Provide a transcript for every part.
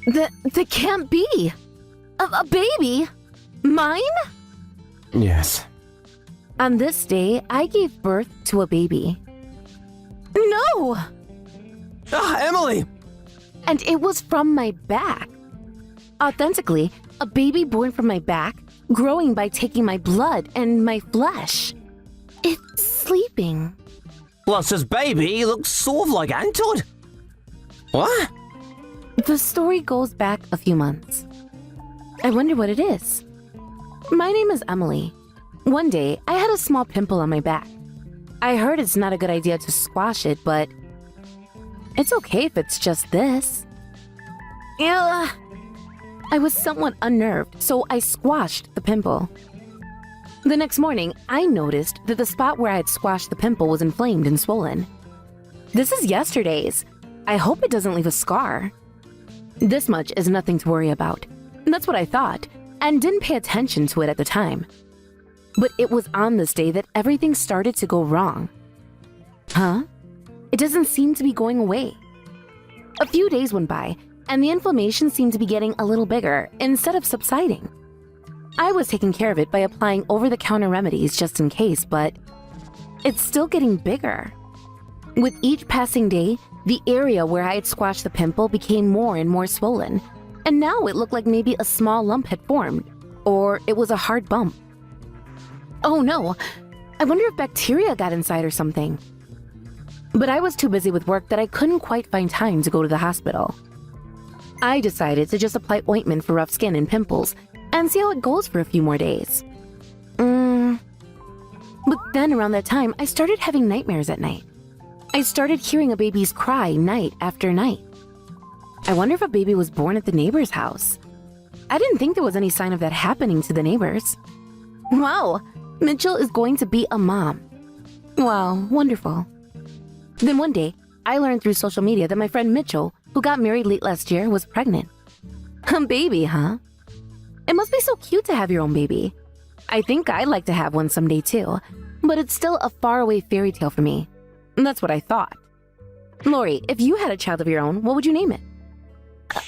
That can't be! A baby? Mine? Yes. On this day, I gave birth to a baby. No! Ah, Emily! And it was from my back. Authentically, a baby born from my back, growing by taking my blood and my flesh. It's sleeping. Plus, this baby looks sort of like Antod. What? The story goes back a few months. I wonder what it is. My name is Emily. One day, I had a small pimple on my back. I heard it's not a good idea to squash it, but it's okay if it's just this. Ugh. I was somewhat unnerved, so I squashed the pimple. The next morning, I noticed that the spot where I had squashed the pimple was inflamed and swollen. This is yesterday's. I hope it doesn't leave a scar. This much is nothing to worry about. That's what I thought, and didn't pay attention to it at the time. But it was on this day that everything started to go wrong. Huh? It doesn't seem to be going away. A few days went by, and the inflammation seemed to be getting a little bigger instead of subsiding. I was taking care of it by applying over-the-counter remedies just in case, but it's still getting bigger. With each passing day, the area where I had squashed the pimple became more and more swollen, and now it looked like maybe a small lump had formed, or it was a hard bump. Oh no, I wonder if bacteria got inside or something. But I was too busy with work that I couldn't quite find time to go to the hospital. I decided to just apply ointment for rough skin and pimples and see how it goes for a few more days. But then around that time, I started having nightmares at night. I started hearing a baby's cry night after night. I wonder if a baby was born at the neighbor's house. I didn't think there was any sign of that happening to the neighbors. Wow, Mitchell is going to be a mom. Wow, wonderful. Then one day, I learned through social media that my friend Mitchell, who got married late last year, was pregnant. A baby, huh? It must be so cute to have your own baby. I think I'd like to have one someday too, but it's still a faraway fairy tale for me. That's what I thought. Lori, if you had a child of your own, what would you name it?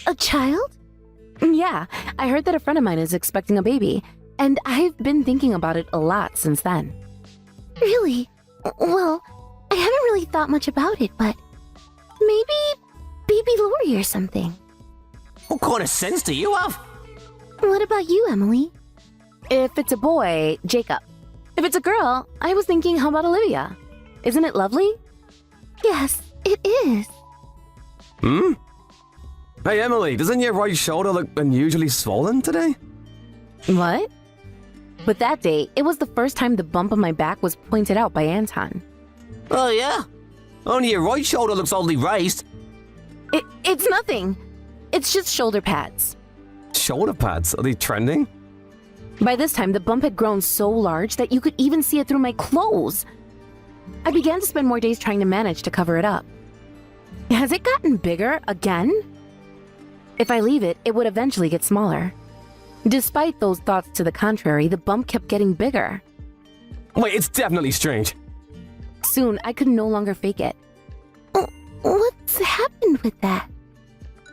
A child? Yeah, I heard that a friend of mine is expecting a baby, and I've been thinking about it a lot since then. Really? Well, I haven't really thought much about it, but maybe baby Lori or something. What kind of sense do you have? What about you, Emily? If it's a boy, Jacob. If it's a girl, I was thinking, how about Olivia? Isn't it lovely? Yes, it is. Hey, Emily, doesn't your right shoulder look unusually swollen today? What? But that day, it was the first time the bump on my back was pointed out by Anton. Oh, yeah? Only your right shoulder looks oddly raised. It's nothing. It's just shoulder pads. Shoulder pads? Are they trending? By this time, the bump had grown so large that you could even see it through my clothes. I began to spend more days trying to manage to cover it up. Has it gotten bigger again? If I leave it, it would eventually get smaller. Despite those thoughts to the contrary, the bump kept getting bigger. Wait, it's definitely strange. Soon, I could no longer fake it. What's happened with that?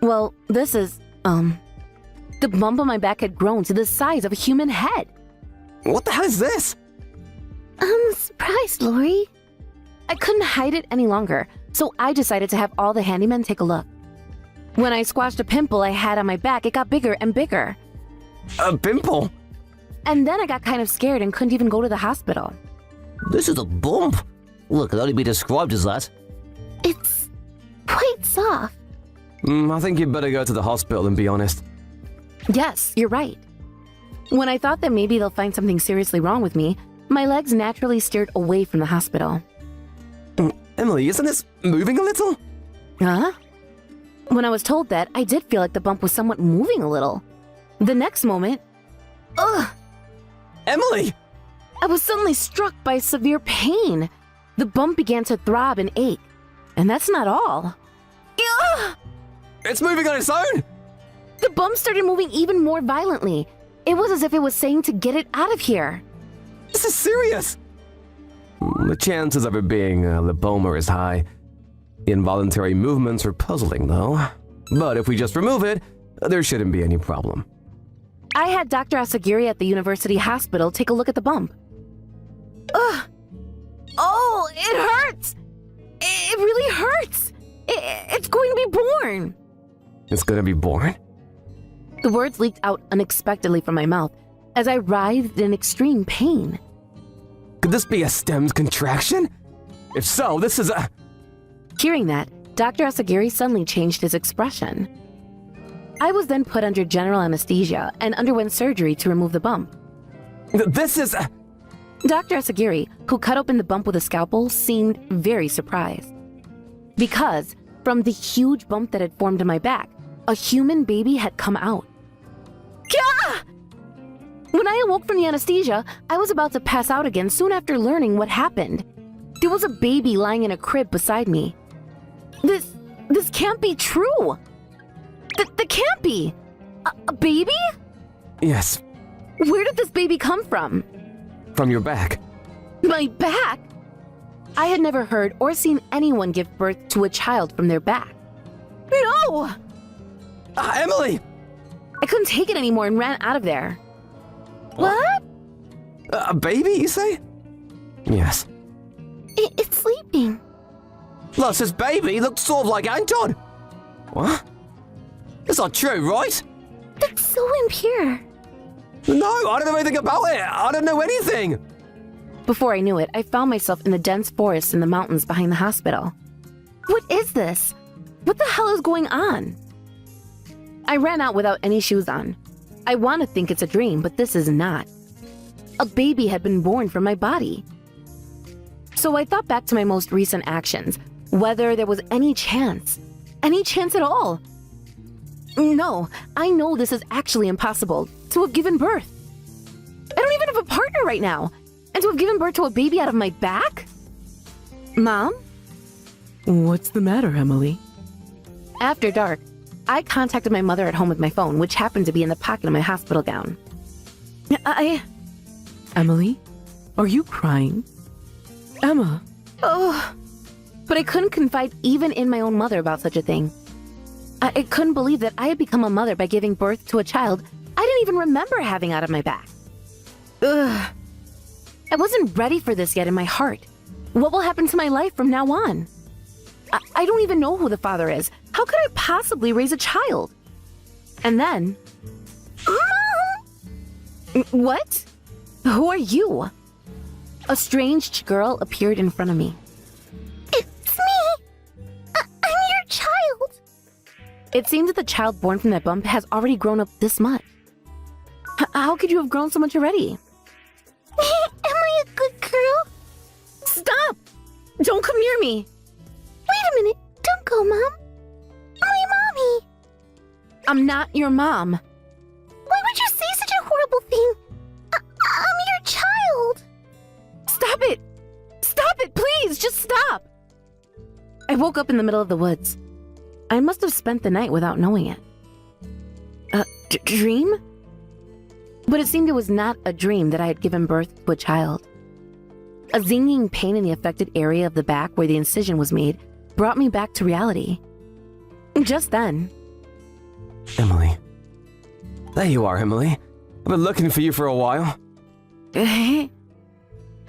Well, this is, the bump on my back had grown to the size of a human head. What the hell is this? I'm surprised, Lori. I couldn't hide it any longer, so I decided to have all the handymen take a look. When I squashed a pimple I had on my back, it got bigger and bigger. A pimple? And then I got kind of scared and couldn't even go to the hospital. This is a bump. Well, it can only be described as that. It's quite soft. I think you'd better go to the hospital and be honest. Yes, you're right. When I thought that maybe they'll find something seriously wrong with me, my legs naturally steered away from the hospital. Emily, isn't this moving a little? Huh? When I was told that, I did feel like the bump was somewhat moving a little. The next moment, ugh! Emily! I was suddenly struck by severe pain. The bump began to throb and ache. And that's not all. Ugh! It's moving on its own! The bump started moving even more violently. It was as if it was saying to get it out of here. This is serious! The chances of it being lipoma is high. The involuntary movements are puzzling, though. But if we just remove it, there shouldn't be any problem. I had Dr. Asagiri at the university hospital take a look at the bump. Ugh! Oh, it hurts! It really hurts! It's going to be born! It's gonna be born? The words leaked out unexpectedly from my mouth as I writhed in extreme pain. Could this be a stem's contraction? If so, this is a... Hearing that, Dr. Asagiri suddenly changed his expression. I was then put under general anesthesia and underwent surgery to remove the bump. This is a... Dr. Asagiri, who cut open the bump with a scalpel, seemed very surprised. Because, from the huge bump that had formed in my back, a human baby had come out. Gah! When I awoke from the anesthesia, I was about to pass out again soon after learning what happened. There was a baby lying in a crib beside me. This can't be true! That can't be! A baby? Yes, Where did this baby come from? from your back. My back? I had never heard or seen anyone give birth to a child from their back. No! Emily! I couldn't take it anymore and ran out of there. What? A baby, you say? Yes. It's sleeping. Plus, this baby looks sort of like Anton. What? That's not true, right? That's so impure. No, I don't know anything about it. I don't know anything. Before I knew it, I found myself in the dense forest in the mountains behind the hospital. What is this? What the hell is going on? I ran out without any shoes on. I want to think it's a dream, but this is not. A baby had been born from my body. So I thought back to my most recent actions, whether there was any chance at all. No, I know this is actually impossible, to have given birth. I don't even have a partner right now, and to have given birth to a baby out of my back? Mom? What's the matter, Emily? After dark, I contacted my mother at home with my phone, which happened to be in the pocket of my hospital gown. Emily? Are you crying? Emma? Oh, but I couldn't confide even in my own mother about such a thing. I couldn't believe that I had become a mother by giving birth to a child I didn't even remember having out of my back. Ugh. I wasn't ready for this yet in my heart. What will happen to my life from now on? I don't even know who the father is. How could I possibly raise a child? And then... Mom! What? Who are you? A strange girl appeared in front of me. It's me! I'm your child! It seems that the child born from that bump has already grown up this much. How could you have grown so much already? Am I a good girl? Stop! Don't come near me! Wait a minute! Don't go, Mom! My mommy! I'm not your mom. Why would you say such a horrible thing? I'm your child! Stop it! Stop it, please! Just stop! I woke up in the middle of the woods. I must have spent the night without knowing it. A dream? But it seemed it was not a dream that I had given birth to a child. A zinging pain in the affected area of the back where the incision was made brought me back to reality. Just then... Emily. There you are, Emily. I've been looking for you for a while.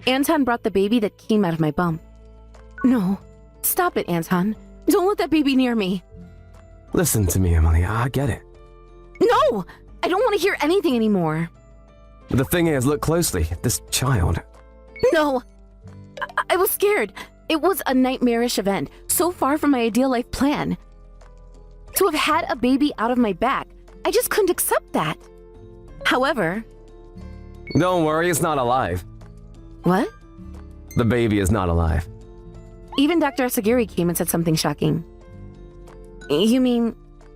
Anton brought the baby that came out of my bump. No. Stop it, Anton. Don't let that baby near me. Listen to me, Emily. I get it. No! I don't want to hear anything anymore. But the thing is, look closely. This child. No. I was scared. It was a nightmarish event, so far from my ideal life plan. To have had a baby out of my back, I just couldn't accept that. However... Don't worry, it's not alive. What? The baby is not alive. Even Dr. Asagiri came and said something shocking. You mean...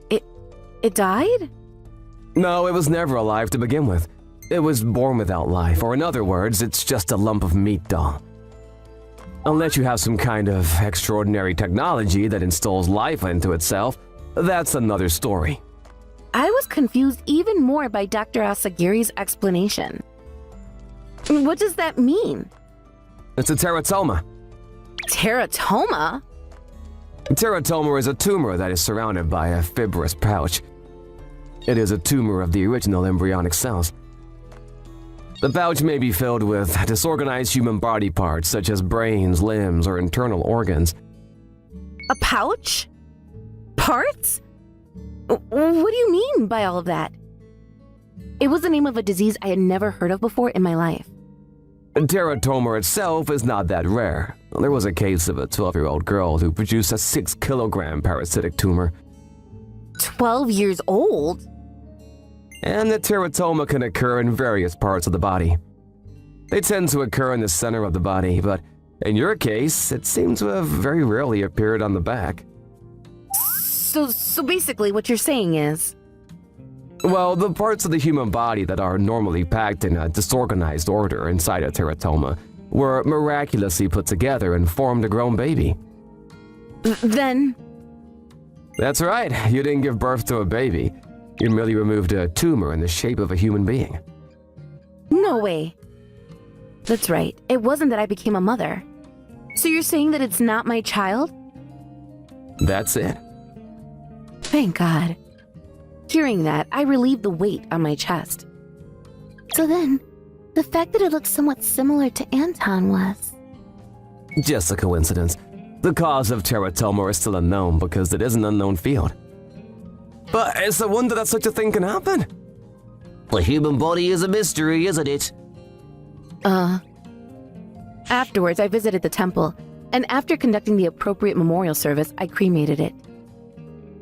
It died? No, it was never alive to begin with. It was born without life, or in other words, it's just a lump of meat doll. Unless you have some kind of extraordinary technology that installs life into itself, that's another story. I was confused even more by Dr. Asagiri's explanation. What does that mean? It's a teratoma. Teratoma? Teratoma is a tumor that is surrounded by a fibrous pouch. It is a tumor of the original embryonic cells. The pouch may be filled with disorganized human body parts such as brains, limbs, or internal organs. A pouch? Parts? What do you mean by all of that? It was the name of a disease I had never heard of before in my life. Teratoma itself is not that rare. There was a case of a 12-year-old girl who produced a 6-kilogram parasitic tumor. 12 years old? And the teratoma can occur in various parts of the body. They tend to occur in the center of the body, but in your case, it seems to have very rarely appeared on the back. So basically what you're saying is… Well, the parts of the human body that are normally packed in a disorganized order inside a teratoma were miraculously put together and formed a grown baby. Then… That's right, you didn't give birth to a baby. You merely removed a tumor in the shape of a human being. No way. That's right, it wasn't that I became a mother. So you're saying that it's not my child? That's it. Thank God. Hearing that, I relieved the weight on my chest. So then, the fact that it looked somewhat similar to Anton was… Just a coincidence. The cause of teratoma is still unknown because it is an unknown field. But it's a wonder that such a thing can happen. The human body is a mystery, isn't it? Afterwards, I visited the temple, and after conducting the appropriate memorial service, I cremated it.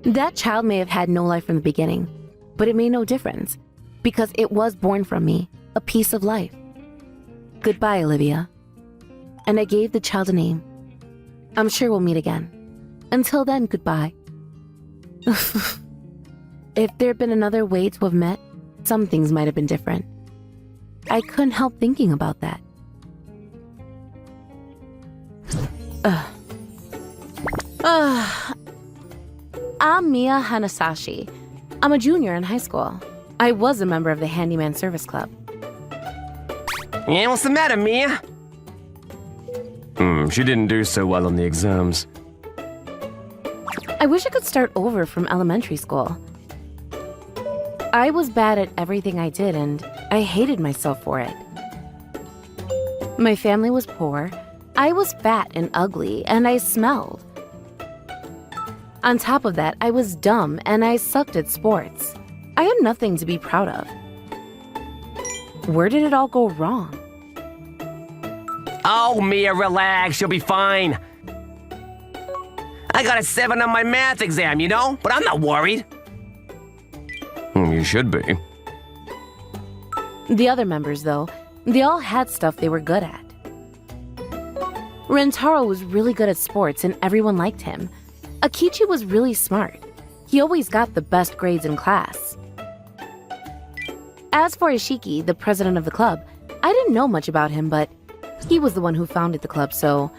That child may have had no life from the beginning, but it made no difference, because it was born from me, a piece of life. Goodbye, Olivia. And I gave the child a name. I'm sure we'll meet again. Until then, goodbye. If there had been another way to have met, some things might have been different. I couldn't help thinking about that. I'm Mia Hanasashi. I'm a junior in high school. I was a member of the Handyman Service Club. Yeah, what's the matter, Mia? She didn't do so well on the exams. I wish I could start over from elementary school. I was bad at everything I did, and I hated myself for it. My family was poor, I was fat and ugly, and I smelled. On top of that, I was dumb and I sucked at sports. I had nothing to be proud of. Where did it all go wrong? Oh, Mia, relax. You'll be fine. I got a 7 on my math exam, you know? But I'm not worried. You should be. The other members, though, they all had stuff they were good at. Rentaro was really good at sports and everyone liked him. Akichi was really smart. He always got the best grades in class. As for Ishiki, the president of the club, I didn't know much about him, but he was the one who founded the club, so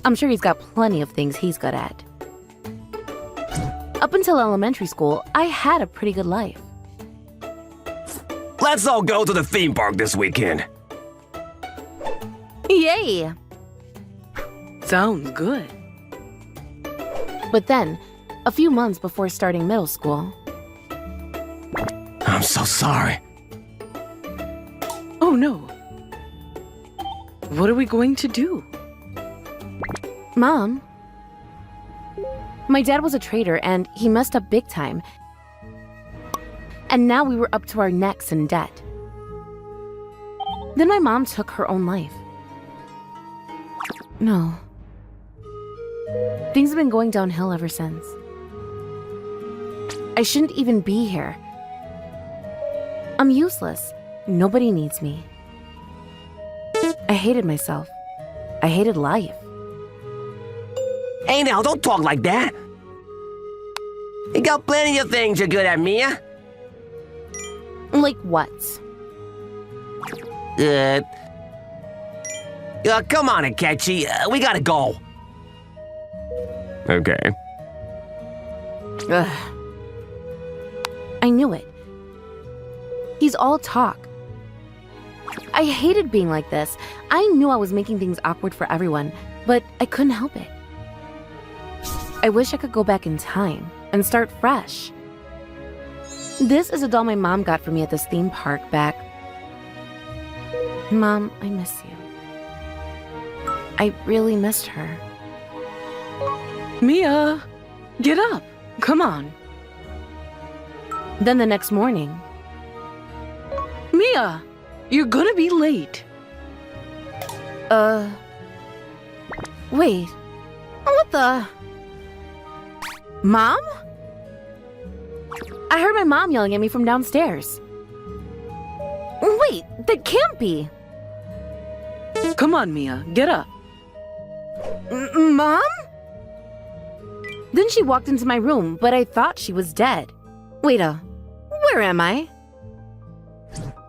I'm sure he's got plenty of things he's good at. Up until elementary school, I had a pretty good life. Let's all go to the theme park this weekend. Yay! Sounds good. But then, a few months before starting middle school… I'm so sorry. Oh no. What are we going to do? Mom, my dad was a trader and he messed up big time. And now we were up to our necks in debt. Then my mom took her own life. No. Things have been going downhill ever since. I shouldn't even be here. I'm useless. Nobody needs me. I hated myself. I hated life. Hey now, don't talk like that. You got plenty of things you're good at, Mia. Like what? Come on, Akechi. We gotta go. Okay. Ugh. I knew it. He's all talk. I hated being like this. I knew I was making things awkward for everyone, but I couldn't help it. I wish I could go back in time and start fresh. This is a doll my mom got for me at this theme park back. Mom, I miss you. I really missed her. Mia, get up. Come on. Then the next morning, Mia, you're gonna be late. Wait. What the? Mom? I heard my mom yelling at me from downstairs. Wait, that can't be. Come on, Mia, get up. Mom? Then she walked into my room, but I thought she was dead. Wait where am I?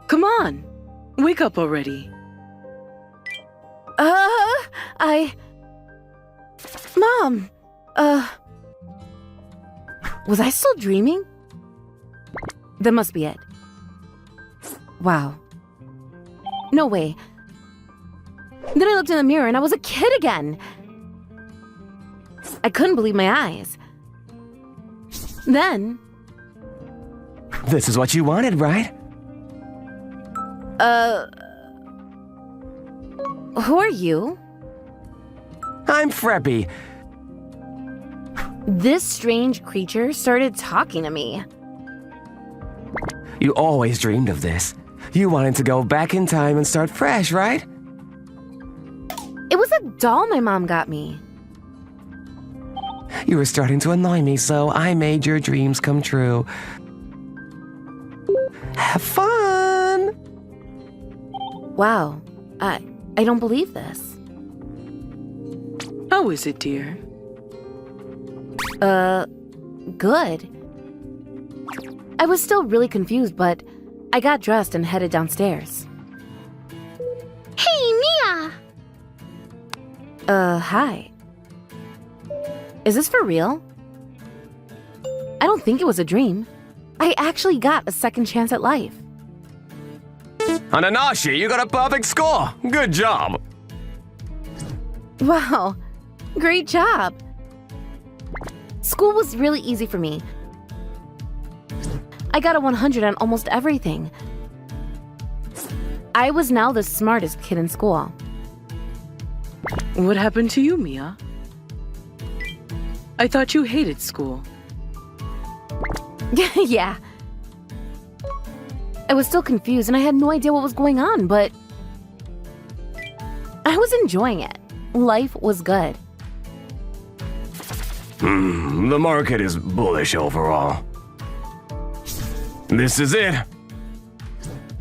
Come on. Wake up already. Mom, was I still dreaming? That must be it. Wow. No way. Then I looked in the mirror and I was a kid again. I couldn't believe my eyes. Then... This is what you wanted, right? Who are you? I'm Freppy. This strange creature started talking to me. You always dreamed of this. You wanted to go back in time and start fresh, right? It was a doll my mom got me. You were starting to annoy me, so I made your dreams come true. Have fun! Wow, I don't believe this. How is it, dear? Good. I was still really confused, but I got dressed and headed downstairs. Hey, Mia! Hi. Is this for real? I don't think it was a dream. I actually got a second chance at life. Hananashi, you got a perfect score. Good job. Wow, great job. School was really easy for me. I got a 100 on almost everything. I was now the smartest kid in school. What happened to you, Mia? I thought you hated school. Yeah. I was still confused and I had no idea what was going on, but I was enjoying it. Life was good. The market is bullish overall. This is it.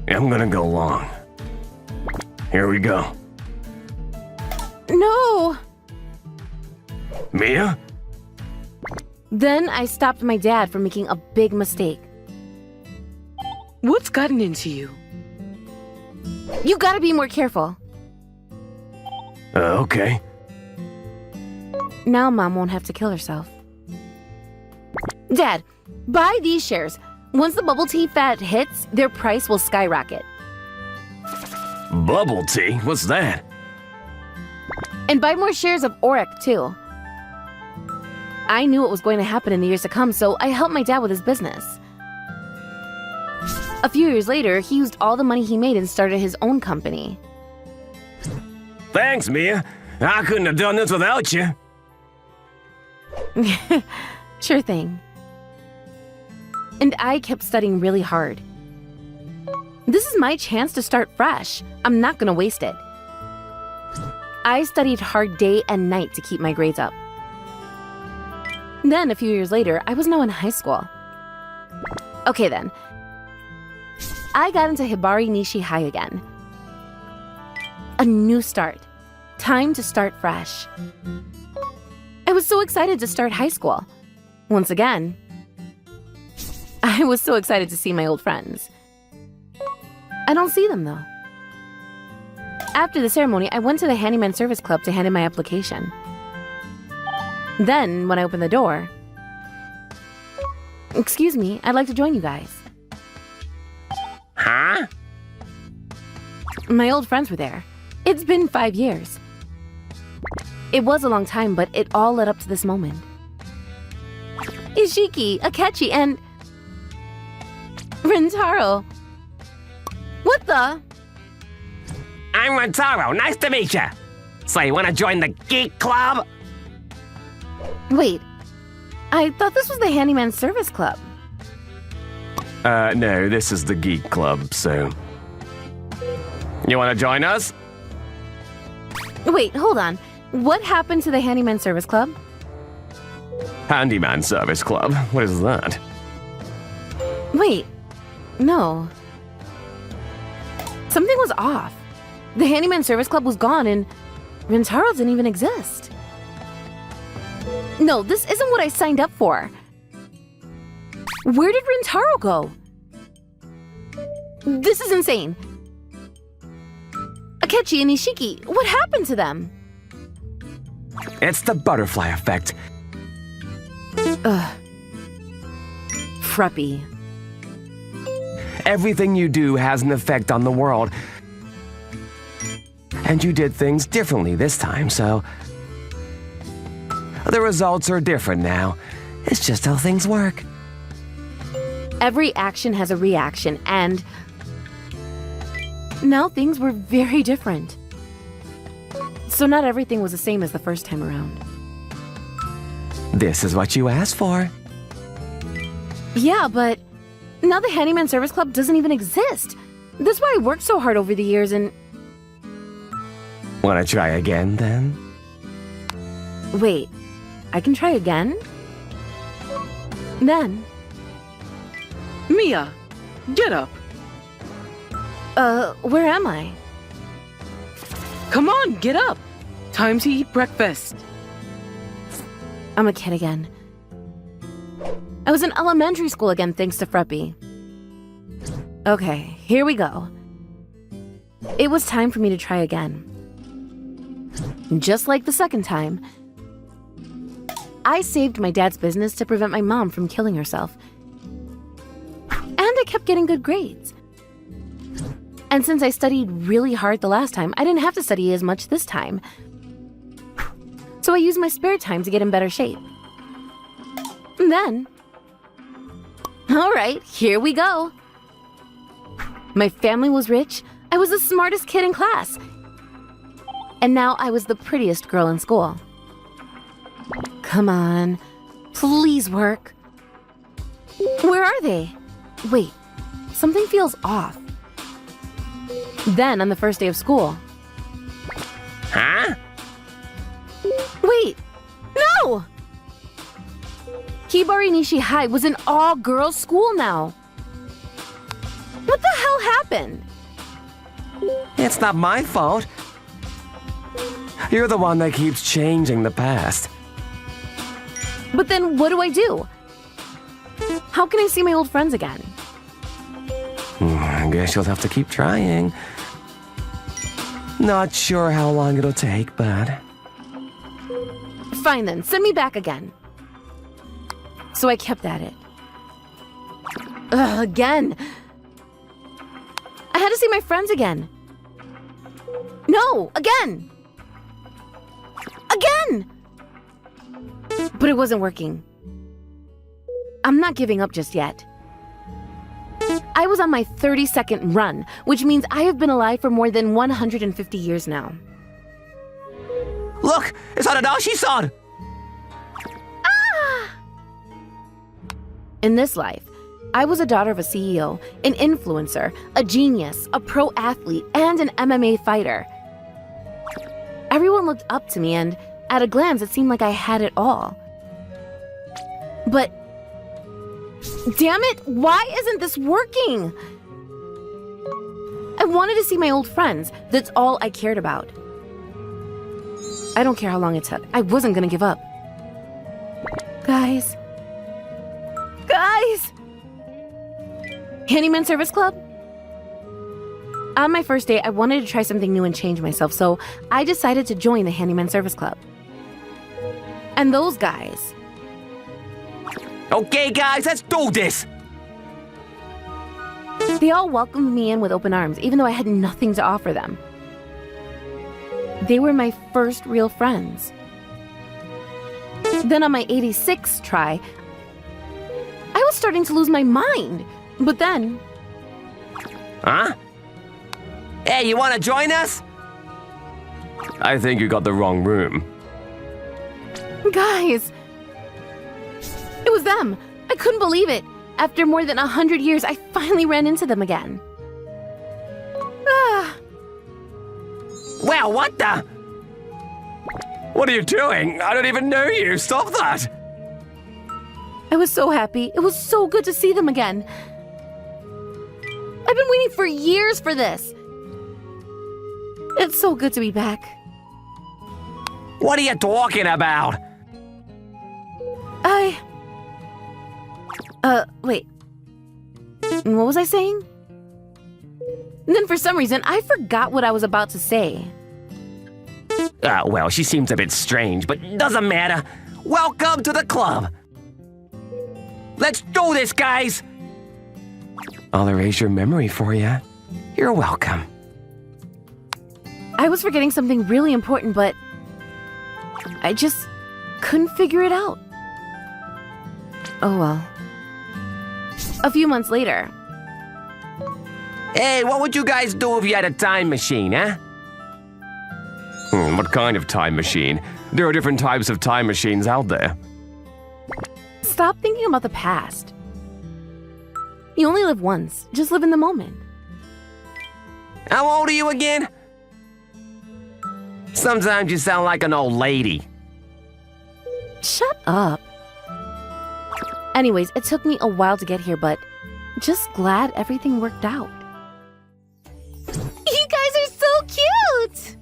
I'm gonna go long. Here we go. No! Mia? Then I stopped my dad from making a big mistake. What's gotten into you? You gotta be more careful. Okay. Now Mom won't have to kill herself. Dad, buy these shares. Once the bubble tea fad hits, their price will skyrocket. Bubble tea? What's that? And buy more shares of Auric, too. I knew what was going to happen in the years to come, so I helped my dad with his business. A few years later, he used all the money he made and started his own company. Thanks, Mia. I couldn't have done this without you. Sure thing. And I kept studying really hard. This is my chance to start fresh. I'm not gonna waste it. I studied hard day and night to keep my grades up. Then, a few years later, I was now in high school. Okay then. I got into Hibari Nishi High again. A new start. Time to start fresh. I was so excited to start high school. Once again, I was so excited to see my old friends. I don't see them though. After the ceremony, I went to the Handyman Service Club to hand in my application. Then, when I opened the door, "Excuse me, I'd like to join you guys." Huh? My old friends were there. It's been 5 years. It was a long time, but it all led up to this moment. Ishiki, Akechi, and Rintaro. What the? I'm Rantaro. Nice to meet you. So you want to join the Geek Club? Wait, I thought this was the Handyman Service Club. No, this is the Geek Club, so... You want to join us? Wait, hold on. What happened to the Handyman Service Club? Handyman Service Club? What is that? Wait, no. Something was off. The Handyman Service Club was gone and Rintaro didn't even exist. No, this isn't what I signed up for. Where did Rintaro go? This is insane. Akechi and Ishiki, what happened to them? It's the butterfly effect. Ugh. Freppy. Everything you do has an effect on the world. And you did things differently this time, so... The results are different now. It's just how things work. Every action has a reaction, and... now things were very different. So not everything was the same as the first time around. This is what you asked for. Yeah, but now the Handyman Service Club doesn't even exist. That's why I worked so hard over the years and... Want to try again, then? Wait, I can try again? Then... Mia, get up. Where am I? Come on, get up. Time to eat breakfast. I'm a kid again. I was in elementary school again thanks to Freppy. Okay, here we go. It was time for me to try again. Just like the second time, I saved my dad's business to prevent my mom from killing herself. And I kept getting good grades. And since I studied really hard the last time, I didn't have to study as much this time. So I used my spare time to get in better shape. And then... Alright, here we go. My family was rich, I was the smartest kid in class. And now I was the prettiest girl in school. Come on, please work. Where are they? Wait, something feels off. Then, on the first day of school... Huh? Wait! No! Hibari Nishi High was an all-girls school now. What the hell happened? It's not my fault. You're the one that keeps changing the past. But then what do I do? How can I see my old friends again? I guess you'll have to keep trying. Not sure how long it'll take, but... Fine then, send me back again. So I kept at it. Ugh, again. I had to see my friends again. No, again. Again! But it wasn't working. I'm not giving up just yet. I was on my 32nd run, which means I have been alive for more than 150 years now. Look, it's Hanadashi-san! In this life, I was a daughter of a CEO, an influencer, a genius, a pro athlete, and an MMA fighter. Everyone looked up to me, and at a glance, it seemed like I had it all. But, damn it, why isn't this working? I wanted to see my old friends. That's all I cared about. I don't care how long it took. I wasn't gonna give up. Guys. Guys! Handyman Service Club? On my first day, I wanted to try something new and change myself, so I decided to join the Handyman Service Club. And those guys... Okay, guys, let's do this! They all welcomed me in with open arms, even though I had nothing to offer them. They were my first real friends. Then on my 86th try, starting to lose my mind. But then, Huh? Hey, you want to join us? I think you got the wrong room. guys, it was them. I couldn't believe it. After more than 100 years, I finally ran into them again. Ah, Well, what the? What are you doing? I don't even know you. Stop that. I was so happy. It was so good to see them again. I've been waiting for years for this. It's so good to be back. What are you talking about? Wait. What was I saying? And then for some reason, I forgot what I was about to say. Well, she seems a bit strange, but doesn't matter. Welcome to the club. Let's do this, guys. I'll erase your memory for you. You're welcome. I was forgetting something really important, but I just couldn't figure it out. Oh well. A few months later, Hey, what would you guys do if you had a time machine, huh? What kind of time machine? There are different types of time machines out there. stop thinking about the past. You only live once. Just live in the moment. How old are you again? Sometimes you sound like an old lady. Shut up. Anyways, it took me a while to get here, but just glad everything worked out. You guys are so cute!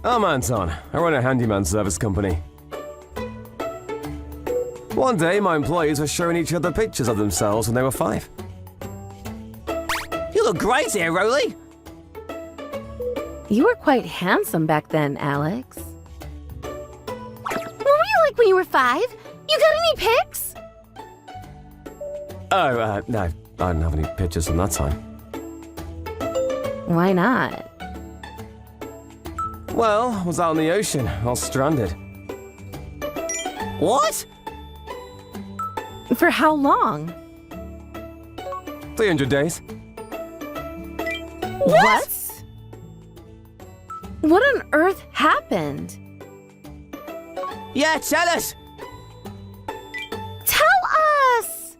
I'm Anton. I run a handyman service company. One day, my employees were showing each other pictures of themselves when they were 5. You look great here, Rolly. You were quite handsome back then, Alex. What were you like when you were 5? You got any pics? Oh, no, I didn't have any pictures from that time. Why not? Well, I was out in the ocean, I was stranded. What? For how long? 300 days. What? What on earth happened? Yeah, tell us. Tell us!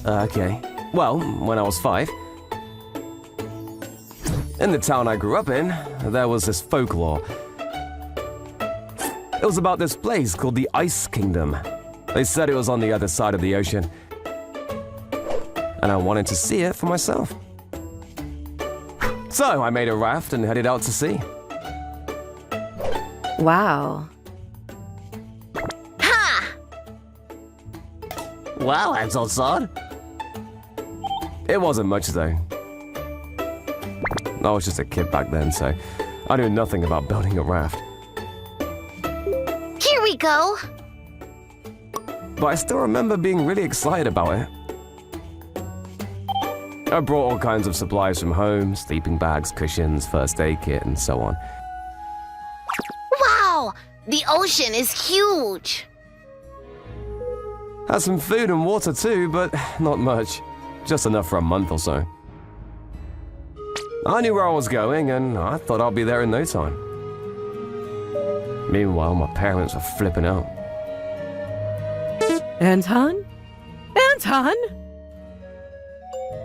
Okay. Well, when I was 5, in the town I grew up in, there was this folklore. It was about this place called the Ice Kingdom. They said it was on the other side of the ocean. And I wanted to see it for myself. So I made a raft and headed out to sea. Wow. Ha! Wow, that's odd. It wasn't much though. I was just a kid back then, so I knew nothing about building a raft. Here we go. But I still remember being really excited about it. I brought all kinds of supplies from home, sleeping bags, cushions, first aid kit, and so on. Wow! The ocean is huge! Had some food and water too, but not much. Just enough for a month or so. I knew where I was going, and I thought I'd be there in no time. Meanwhile, my parents were flipping out. Anton? Anton?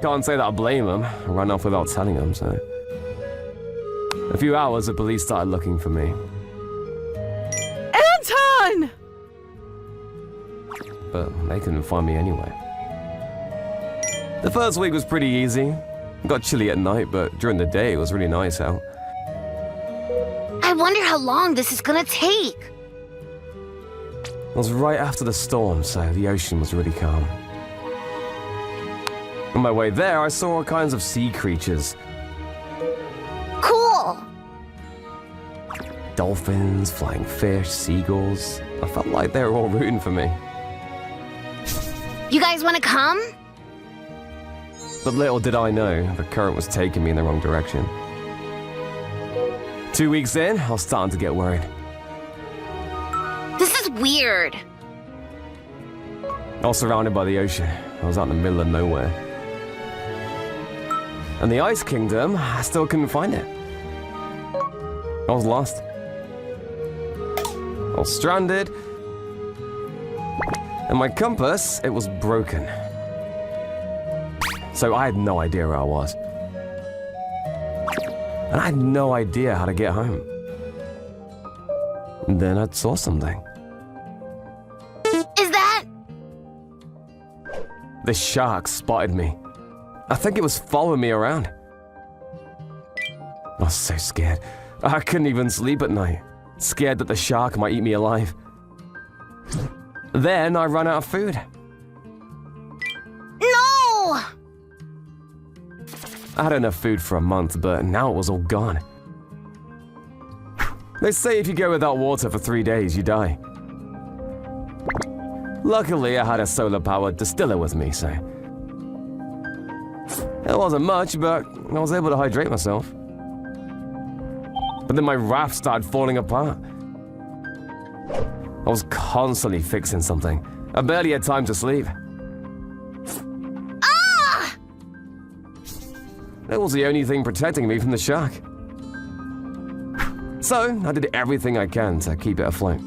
Can't say that I blame them. I ran off without telling them, so... A few hours, the police started looking for me. Anton! But they couldn't find me anyway. The first week was pretty easy. Got chilly at night, but during the day it was really nice out. I wonder how long this is gonna take. It was right after the storm, so the ocean was really calm. On my way there, I saw all kinds of sea creatures. Cool! Dolphins, flying fish, seagulls. I felt like they were all rooting for me. You guys wanna come? But little did I know, the current was taking me in the wrong direction. 2 weeks in, I was starting to get worried. This is weird. I was surrounded by the ocean. I was out in the middle of nowhere. And the Ice Kingdom, I still couldn't find it. I was lost. I was stranded. And my compass, it was broken. So I had no idea where I was. And I had no idea how to get home. And then I saw something. Is that? The shark spotted me. I think it was following me around. I was so scared. I couldn't even sleep at night. Scared that the shark might eat me alive. Then I ran out of food. No! I had enough food for a month, but now it was all gone. They say if you go without water for 3 days, you die. Luckily, I had a solar-powered distiller with me, so... It wasn't much, but I was able to hydrate myself. But then my raft started falling apart. I was constantly fixing something. I barely had time to sleep. Ah! It was the only thing protecting me from the shark. So, I did everything I can to keep it afloat.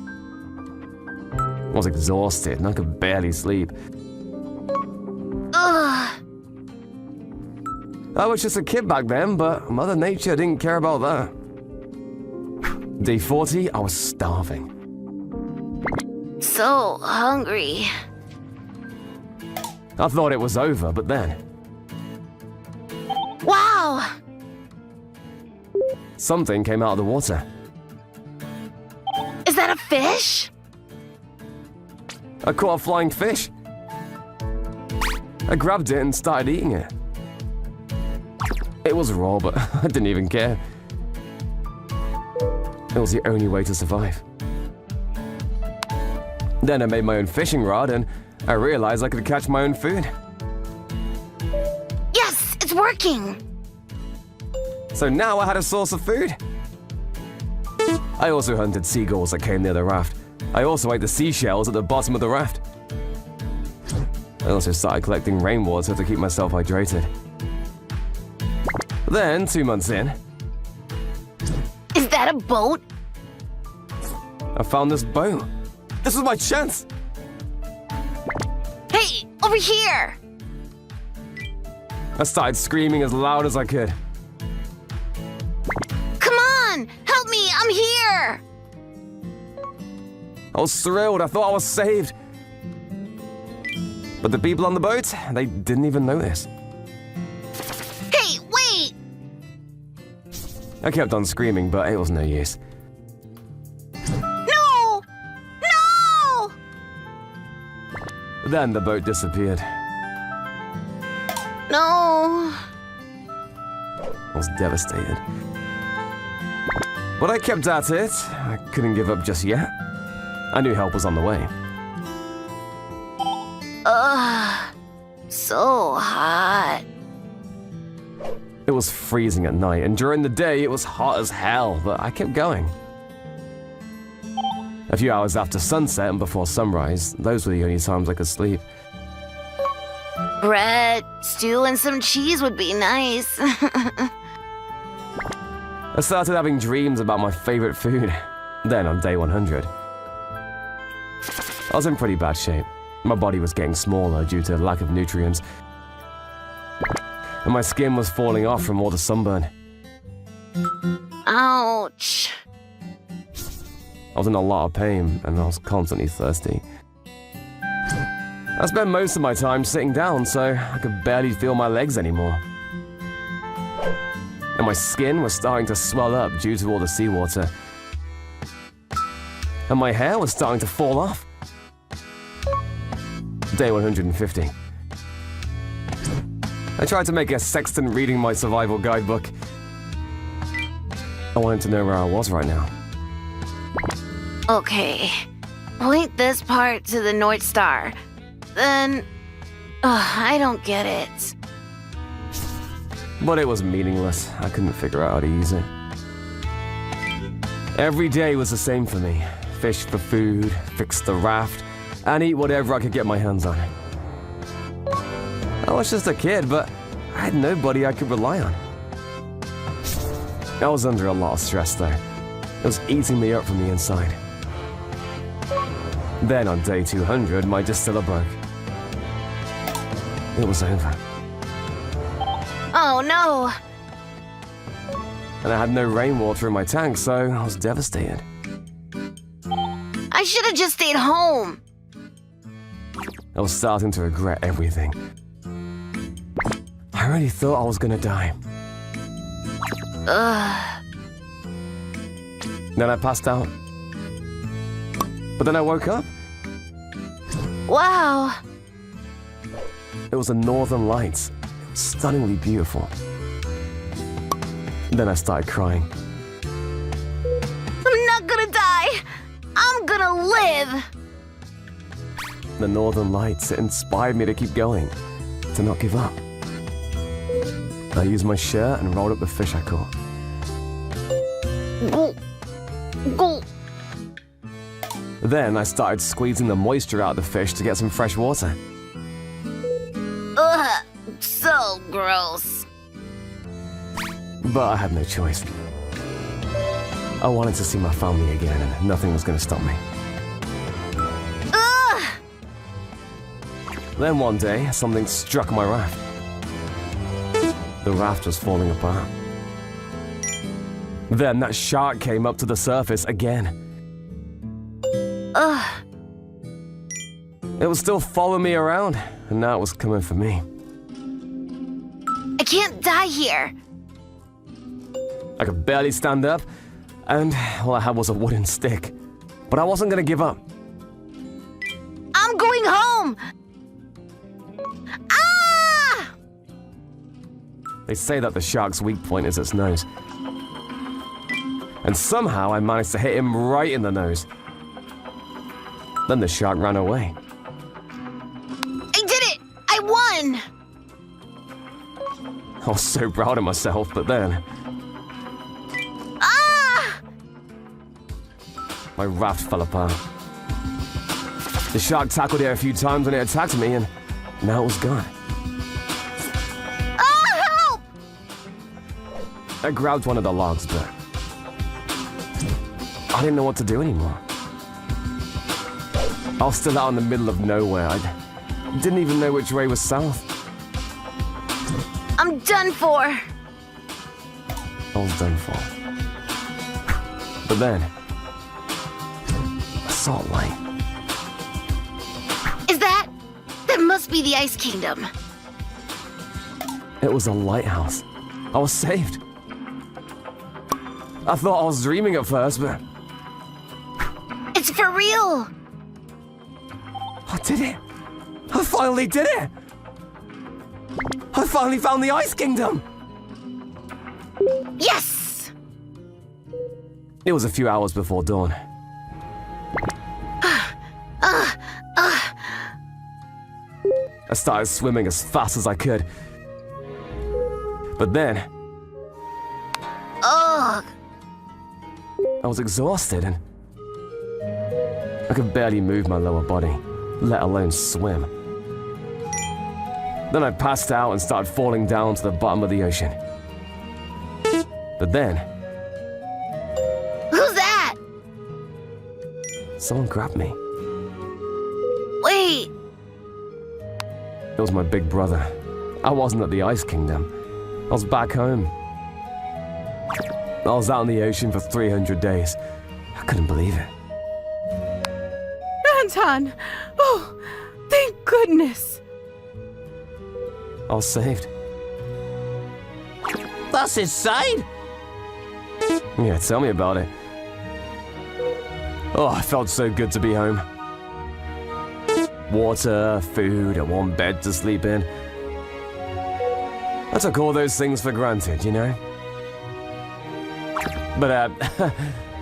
I was exhausted and I could barely sleep. Ugh. I was just a kid back then, but Mother Nature didn't care about that. Day 40, I was starving. So hungry. I thought it was over, but then... Wow! something came out of the water. Is that a fish? I caught a flying fish. I grabbed it and started eating it. It was raw, but I didn't even care. It was the only way to survive. Then I made my own fishing rod and I realized I could catch my own food. Yes, it's working! So now I had a source of food. I also hunted seagulls that came near the raft. I also ate the seashells at the bottom of the raft. I also started collecting rainwater to keep myself hydrated. Then, 2 months in, Is that a boat? I found this boat. This was my chance. Hey, over here! I started screaming as loud as I could. Come on! Help me! I'm here! I was thrilled. I thought I was saved. But the people on the boat, they didn't even notice. Hey, wait! I kept on screaming, but it was no use. No! No! Then the boat disappeared. No. I was devastated. But I kept at it. I couldn't give up just yet. I knew help was on the way. Ugh. So hot. It was freezing at night, and during the day it was hot as hell, but I kept going. A few hours after sunset and before sunrise, those were the only times I could sleep. Bread, stew, and some cheese would be nice. I started having dreams about my favorite food. Then on day 100, I was in pretty bad shape. My body was getting smaller due to lack of nutrients, and my skin was falling off from all the sunburn. Ouch. I was in a lot of pain, and I was constantly thirsty. I spent most of my time sitting down, so I could barely feel my legs anymore. And my skin was starting to swell up due to all the seawater. And my hair was starting to fall off. Day 150. I tried to make a sextant reading my survival guidebook. I wanted to know where I was right now. Okay. Point this part to the North Star. Then... I don't get it. But it was meaningless. I couldn't figure out how to use it. Every day was the same for me. Fish for food, fix the raft, and eat whatever I could get my hands on. I was just a kid, but I had nobody I could rely on. I was under a lot of stress though. It was eating me up from the inside. Then on day 200, my distiller broke. It was over. Oh no! And I had no rainwater in my tank, so I was devastated. I should have just stayed home. I was starting to regret everything. I really thought I was gonna die. Ugh. Then I passed out. But then I woke up. Wow. It was the Northern Lights. It was stunningly beautiful. Then I started crying. I'm not gonna die. I'm gonna live. The Northern Lights, it inspired me to keep going, to not give up. I used my shirt and rolled up the fish I caught. Gulp. Gulp. Then I started squeezing the moisture out of the fish to get some fresh water. Ugh. So gross. But I had no choice. I wanted to see my family again, and nothing was going to stop me. Ugh. Then one day, something struck my raft. The raft was falling apart. Then that shark came up to the surface again. Ugh. It was still following me around, and now it was coming for me. I can't die here. I could barely stand up, and all I had was a wooden stick. But I wasn't going to give up. I'm going home. Ah! They say that the shark's weak point is its nose. And somehow I managed to hit him right in the nose. Then the shark ran away. I did it! I won! I was so proud of myself, but then Ah! my raft fell apart. The shark tackled it a few times when it attacked me, and now it was gone. Ah, help! I grabbed one of the logs, but I didn't know what to do anymore. I was still out in the middle of nowhere. I didn't even know which way was south. I'm done for. I was done for. But then, I saw a light. Is that? That must be the Ice Kingdom. It was a lighthouse. I was saved. I thought I was dreaming at first, but It's for real. I did it. I finally did it. I finally found the Ice Kingdom. Yes! It was a few hours before dawn. I started swimming as fast as I could. But then, Ugh. I was exhausted and I could barely move my lower body, let alone swim. Then I passed out and started falling down to the bottom of the ocean. But then, Who's that? someone grabbed me. Wait. It was my big brother. I wasn't at the Ice Kingdom. I was back home. I was out in the ocean for 300 days. I couldn't believe it. Anton! Oh, thank goodness! I was saved. That's insane! Yeah, tell me about it. Oh, it felt so good to be home. Water, food, a warm bed to sleep in. I took all those things for granted, you know? But,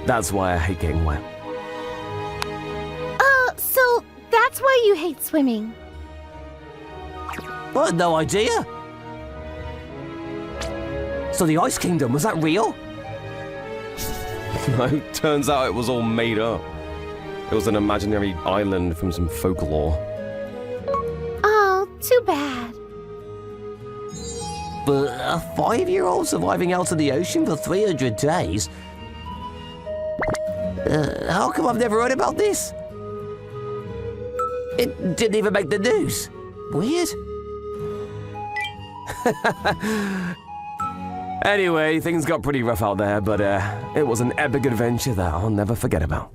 that's why I hate getting wet. So that's why you hate swimming. I had no idea. So the Ice Kingdom, was that real? No, turns out it was all made up. It was an imaginary island from some folklore. Oh, too bad. But a 5-year-old surviving out of the ocean for 300 days? How come I've never heard about this? It didn't even make the news. Weird. Anyway, things got pretty rough out there, but it was an epic adventure that I'll never forget about.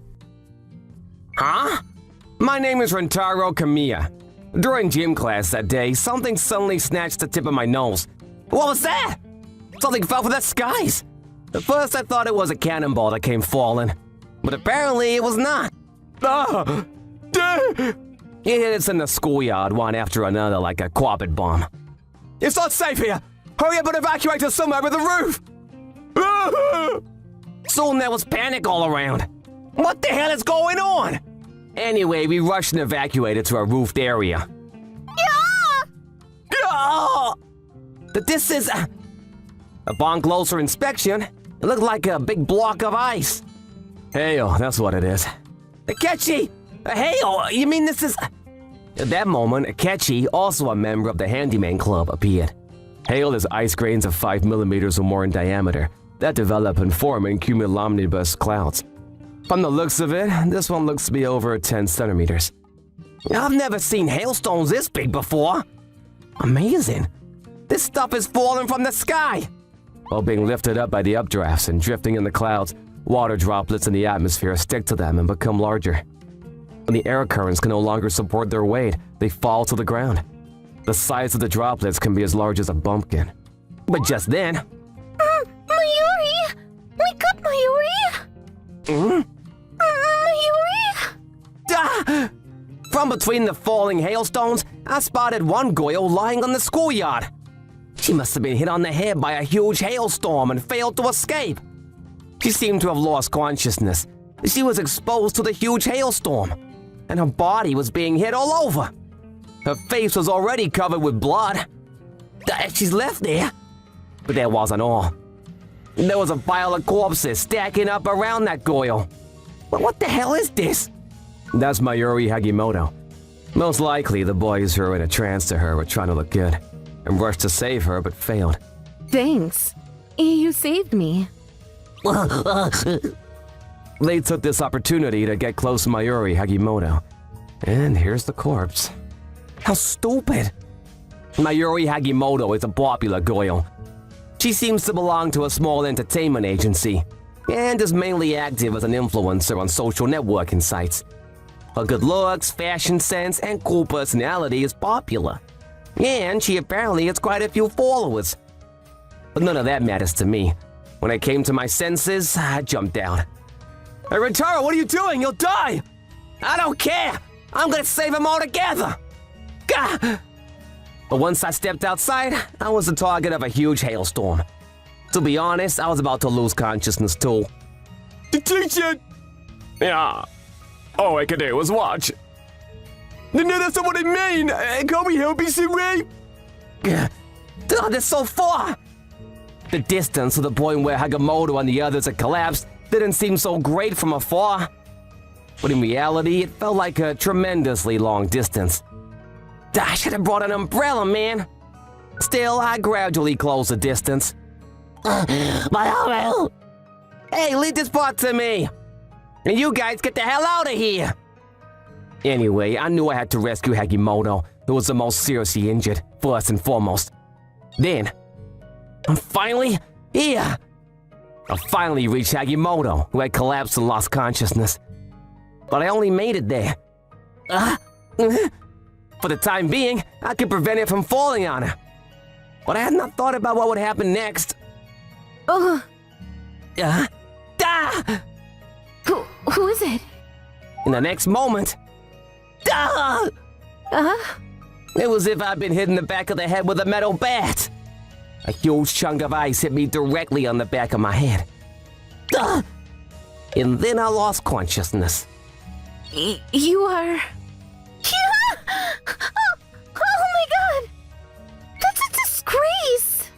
Huh? My name is Rentaro Kamiya. During gym class that day, something suddenly snatched the tip of my nose. What was that? Something fell from the skies. At first I thought it was a cannonball that came falling, but apparently it was not. It hit us in the schoolyard one after another like a carpet bomb. It's not safe here! Hurry up and evacuate us somewhere with a roof! Soon there was panic all around. What the hell is going on? Anyway, we rushed and evacuated to a roofed area. But this is... Upon closer inspection, it looked like a big block of ice. Hail, that's what it is. Akechi! Hail, you mean this is... At that moment, Akechi, also a member of the Handyman Club, appeared. Hail is ice grains of 5 millimeters or more in diameter that develop and form in cumulonimbus clouds. From the looks of it, this one looks to be over 10 centimeters. I've never seen hailstones this big before. Amazing. This stuff is falling from the sky. While being lifted up by the updrafts and drifting in the clouds, water droplets in the atmosphere stick to them and become larger. When the air currents can no longer support their weight, they fall to the ground. The size of the droplets can be as large as a bumpkin. But just then... Mayuri! Wake up, Mayuri! Mayuri! Ah! From between the falling hailstones, I spotted one girl lying on the schoolyard. She must have been hit on the head by a huge hailstorm and failed to escape. She seemed to have lost consciousness. She was exposed to the huge hailstorm, and her body was being hit all over. Her face was already covered with blood. She's left there. But that wasn't all. There was a pile of corpses stacking up around that girl. But what the hell is this? That's Mayuri Hagimoto. Most likely the boys who were in a trance to her were trying to look good and rushed to save her but failed. Thanks. You saved me. They took this opportunity to get close to Mayuri Hagimoto. And here's the corpse. How stupid! Mayuri Hagimoto is a popular girl. She seems to belong to a small entertainment agency and is mainly active as an influencer on social networking sites. Her good looks, fashion sense, and cool personality is popular. And she apparently has quite a few followers. But none of that matters to me. When I came to my senses, I jumped out. Hey, Rentaro, what are you doing? You'll die! I don't care! I'm gonna save them all together! Gah! But once I stepped outside, I was the target of a huge hailstorm. To be honest, I was about to lose consciousness too. The teacher! Yeah. All I could do was watch. No, that's not what I mean! Can't we help you, Siri? God, that's so far! The distance to the point where Hagimoto and the others had collapsed didn't seem so great from afar. But in reality, it felt like a tremendously long distance. I should have brought an umbrella, man. Still, I gradually closed the distance. My arm! Hey, leave this part to me! And you guys get the hell out of here! Anyway, I knew I had to rescue Hagimoto, who was the most seriously injured, first and foremost. Then, I'm finally here! I finally reached Hagimoto, who had collapsed and lost consciousness. But I only made it there. For the time being, I could prevent it from falling on her. But I had not thought about what would happen next. Who is it? In the next moment, it was as if I'd been hit in the back of the head with a metal bat. A huge chunk of ice hit me directly on the back of my head. And then I lost consciousness. You are... Oh my god! That's a disgrace!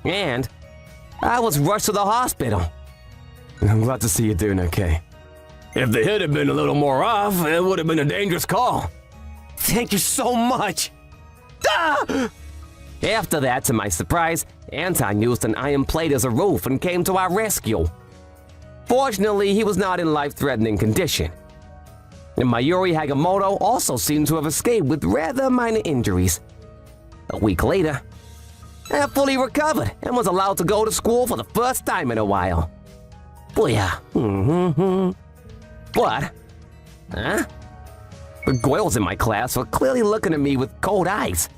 And I was rushed to the hospital. I'm glad to see you doing okay. If the hit had been a little more off, it would have been a dangerous call. Thank you so much. Ah! After that, to my surprise, Anton used an iron plate as a roof and came to our rescue. Fortunately, he was not in life-threatening condition. And Mayuri Hagamoto also seemed to have escaped with rather minor injuries. A week later, I fully recovered and was allowed to go to school for the first time in a while. Booyah. But, the Goyles in my class were clearly looking at me with cold eyes.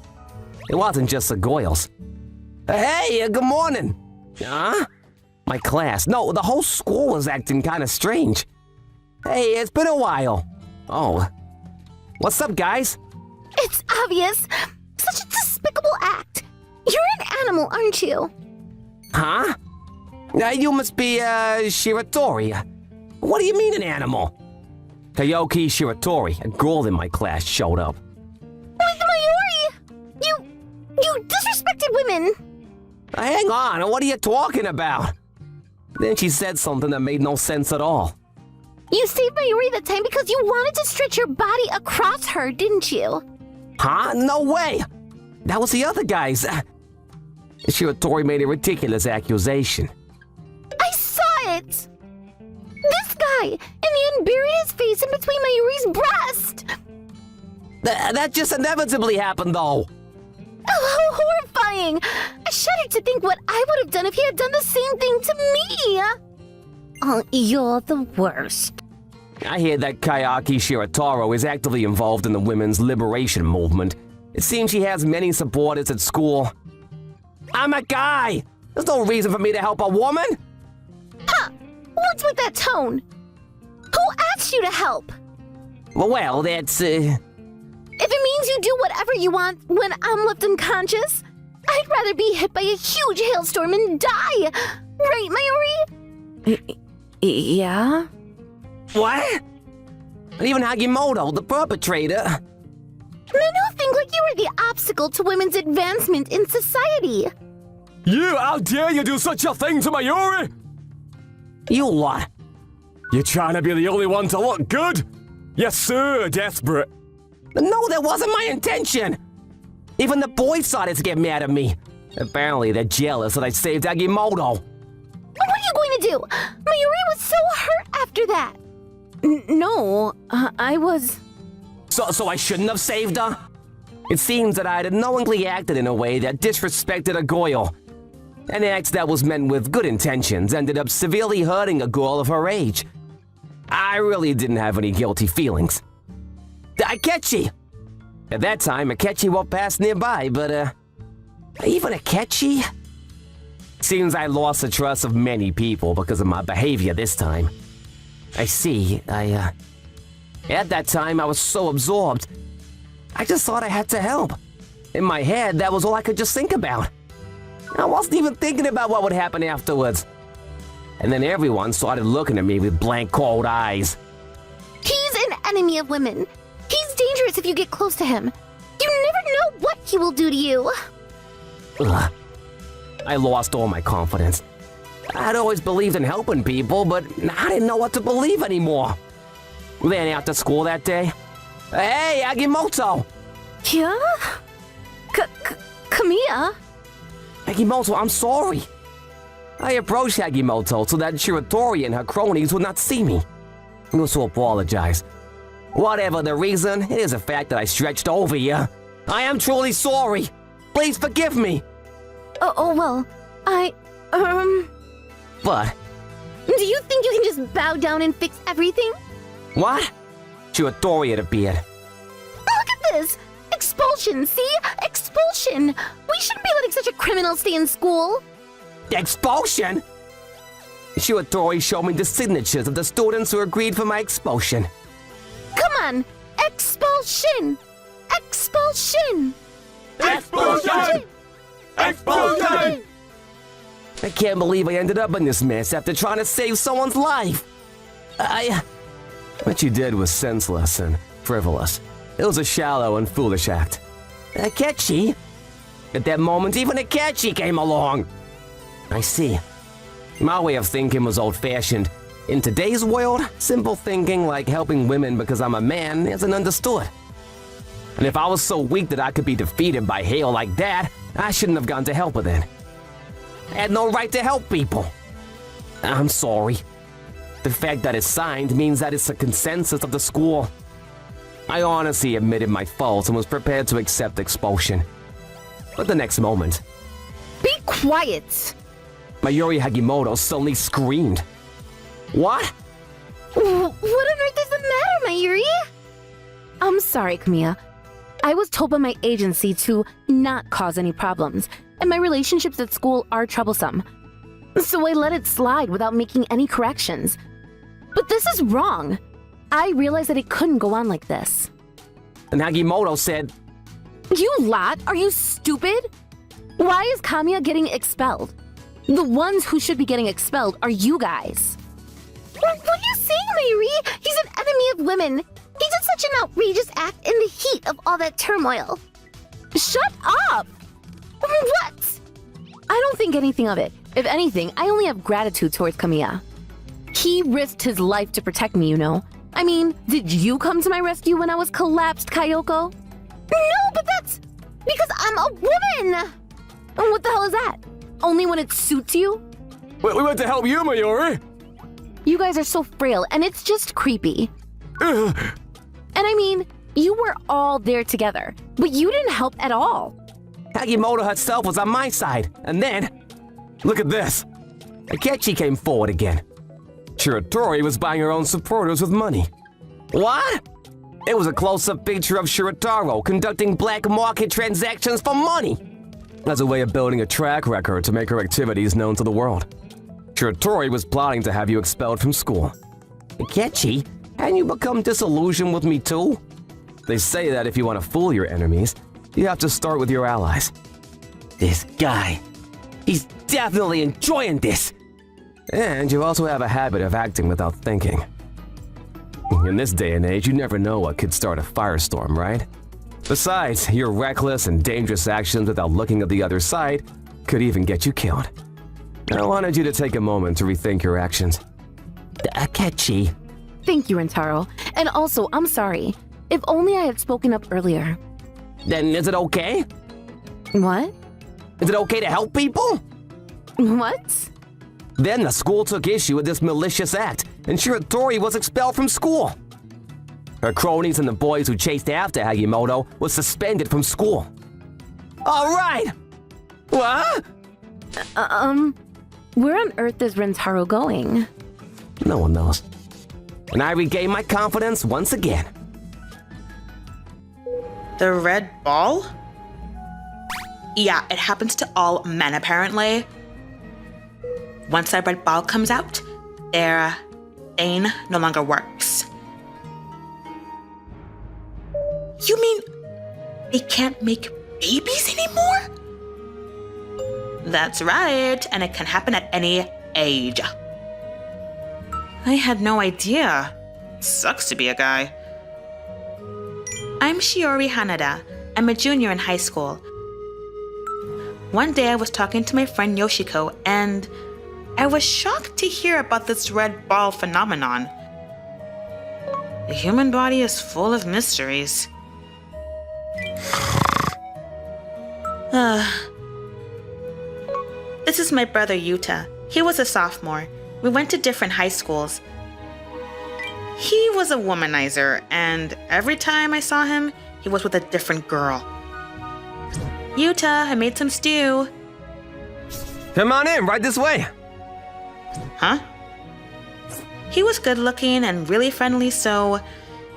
It wasn't just the Goyles. Hey, good morning. My class, no, the whole school was acting kind of strange. Hey, it's been a while. Oh, what's up, guys? It's obvious. Such a despicable act. You're an animal, aren't you? Huh? You must be, Shiratori. What do you mean an animal? Kayoki Shiratori, a girl in my class, showed up. With Mayuri! You disrespected women! Hang on, what are you talking about? Then she said something that made no sense at all. You saved Mayuri that time because you wanted to stretch your body across her, didn't you? Huh? No way! That was the other guys. Shiratori made a ridiculous accusation. I saw it! This guy! And he unburied his face in between Mayuri's breast! That just inevitably happened, though. Oh, how horrifying! I shudder to think what I would have done if he had done the same thing to me! Oh, you're the worst. I hear that Kayaki Shirataro is actively involved in the women's liberation movement. It seems she has many supporters at school. I'm a guy! There's no reason for me to help a woman! Huh! What's with that tone? Who asked you to help? Well, that's, If it means you do whatever you want when I'm left unconscious, I'd rather be hit by a huge hailstorm and die! Right, Mayuri? Yeah? What? And even Hagimoto, the perpetrator. Men who think like you are the obstacle to women's advancement in society. You, how dare you do such a thing to Mayuri? You what? You're trying to be the only one to look good? Yes, sir, desperate. No, that wasn't my intention. Even the boys started to get mad at me. Apparently, they're jealous that I saved Hagimoto. What are you going to do? Mayuri was so hurt after that. No, I was... So I shouldn't have saved her? It seems that I had knowingly acted in a way that disrespected a Goyle. An act that was meant with good intentions ended up severely hurting a girl of her age. I really didn't have any guilty feelings. Akechi! At that time, Akechi walked past nearby, but, even Akechi? Seems I lost the trust of many people because of my behavior this time. I see, at that time, I was so absorbed. I just thought I had to help. In my head, that was all I could just think about. I wasn't even thinking about what would happen afterwards. And then everyone started looking at me with blank, cold eyes. He's an enemy of women. He's dangerous if you get close to him. You never know what he will do to you. Ugh. I lost all my confidence. I'd always believed in helping people, but I didn't know what to believe anymore. Then after school that day, hey, Hagimoto! Yeah? Kamiya? Hagimoto, I'm sorry. I approached Hagimoto so that Shiratori and her cronies would not see me. I was to apologize. Whatever the reason, it is a fact that I stretched over you. I am truly sorry. Please forgive me. Well, But, do you think you can just bow down and fix everything? what? Shiratori had appeared. Look at this! Expulsion, see? Expulsion! We shouldn't be letting such a criminal stay in school. Expulsion? Shiratori showed me the signatures of the students who agreed for my expulsion. Come on! Expulsion! Expulsion! Expulsion! Expulsion! I can't believe I ended up in this mess after trying to save someone's life. What you did was senseless and frivolous. It was a shallow and foolish act. Akechi? At that moment, even Akechi came along. I see. My way of thinking was old-fashioned. In today's world, simple thinking like helping women because I'm a man isn't understood. And if I was so weak that I could be defeated by hail like that, I shouldn't have gone to help her then. I had no right to help people. I'm sorry. The fact that it's signed means that it's a consensus of the school. I honestly admitted my faults and was prepared to accept expulsion. But the next moment, Be quiet! Mayuri Hagimoto suddenly screamed. What? What on earth is the matter, Mayuri? I'm sorry, Kamiya. I was told by my agency to not cause any problems, and my relationships at school are troublesome. So I let it slide without making any corrections. But this is wrong. I realized that it couldn't go on like this. And Hagimoto said, You lot, are you stupid? Why is Kamiya getting expelled? The ones who should be getting expelled are you guys. What are you saying, Mayuri? He's an enemy of women. He did such an outrageous act in the heat of all that turmoil. Shut up! What? I don't think anything of it. If anything, I only have gratitude towards Kamiya. He risked his life to protect me, you know. I mean, did you come to my rescue when I was collapsed, Kyoko? No, but that's because I'm a woman. And what the hell is that? Only when it suits you? we went to help you, Mayuri! You guys are so frail, and it's just creepy. And I mean, you were all there together, but you didn't help at all. Hagimoto herself was on my side, and then, look at this. Akechi came forward again. Shiratori was buying her own supporters with money. What? It was a close-up picture of Shirataro conducting black market transactions for money. As a way of building a track record to make her activities known to the world. Shiratori was plotting to have you expelled from school. Akechi, hadn't you become disillusioned with me too? They say that if you want to fool your enemies, you have to start with your allies. This guy, he's definitely enjoying this. And you also have a habit of acting without thinking. In this day and age, you never know what could start a firestorm, right? Besides, your reckless and dangerous actions without looking at the other side could even get you killed. I wanted you to take a moment to rethink your actions. Akechi. Thank you, Rentaro. And also, I'm sorry. If only I had spoken up earlier. Then is it okay? What? Is it okay to help people? What? Then the school took issue with this malicious act, and Shiratori was expelled from school. Her cronies and the boys who chased after Hagimoto was suspended from school. All right! What? Where on earth is Rentaro going? No one knows. And I regained my confidence once again. The red ball? Yeah, it happens to all men apparently. Once that red ball comes out, their bane no longer works. You mean they can't make babies anymore? That's right, and it can happen at any age. I had no idea. Sucks to be a guy. I'm Shiori Hanada. I'm a junior in high school. One day I was talking to my friend Yoshiko, and I was shocked to hear about this red ball phenomenon. The human body is full of mysteries. This is my brother Yuta. He was a sophomore. We went to different high schools. He was a womanizer, and every time I saw him, he was with a different girl. Yuta, I made some stew. Come on in, right this way. Huh? He was good looking and really friendly, so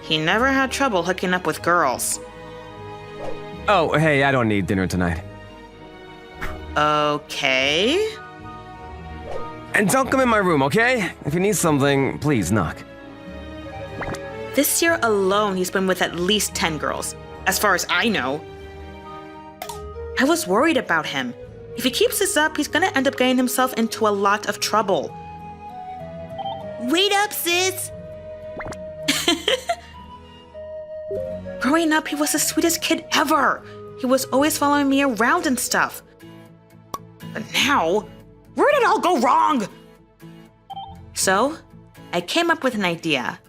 he never had trouble hooking up with girls. Oh, hey, I don't need dinner tonight. Okay. And don't come in my room, okay? If you need something, please knock. This year alone, he's been with at least 10 girls, as far as I know. I was worried about him. If he keeps this up, he's gonna end up getting himself into a lot of trouble. Wait up, sis! Growing up, he was the sweetest kid ever. He was always following me around and stuff. But now, where did it all go wrong? So, I came up with an idea.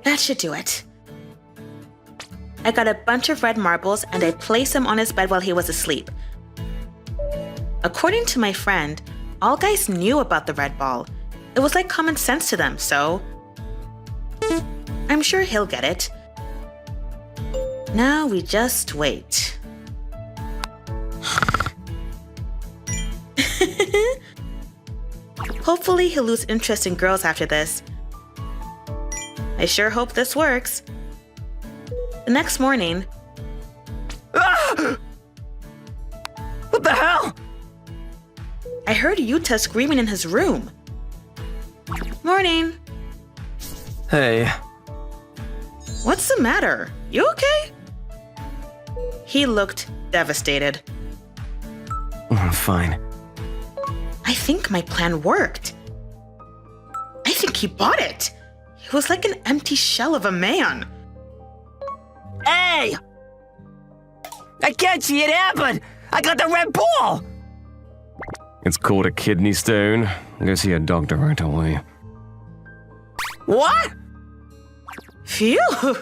That should do it. I got a bunch of red marbles and I placed them on his bed while he was asleep. According to my friend, all guys knew about the red ball. It was like common sense to them, so I'm sure he'll get it. Now we just wait. Hopefully he'll lose interest in girls after this. I sure hope this works. The next morning... Ah! What the hell? I heard Yuta screaming in his room. Morning. Hey, What's the matter? You okay? He looked devastated. I'm fine. I think my plan worked. I think he bought it. He was like an empty shell of a man. Hey! I can't see it happen! I got the red ball! It's called a kidney stone. Go see a doctor right away. What? Phew!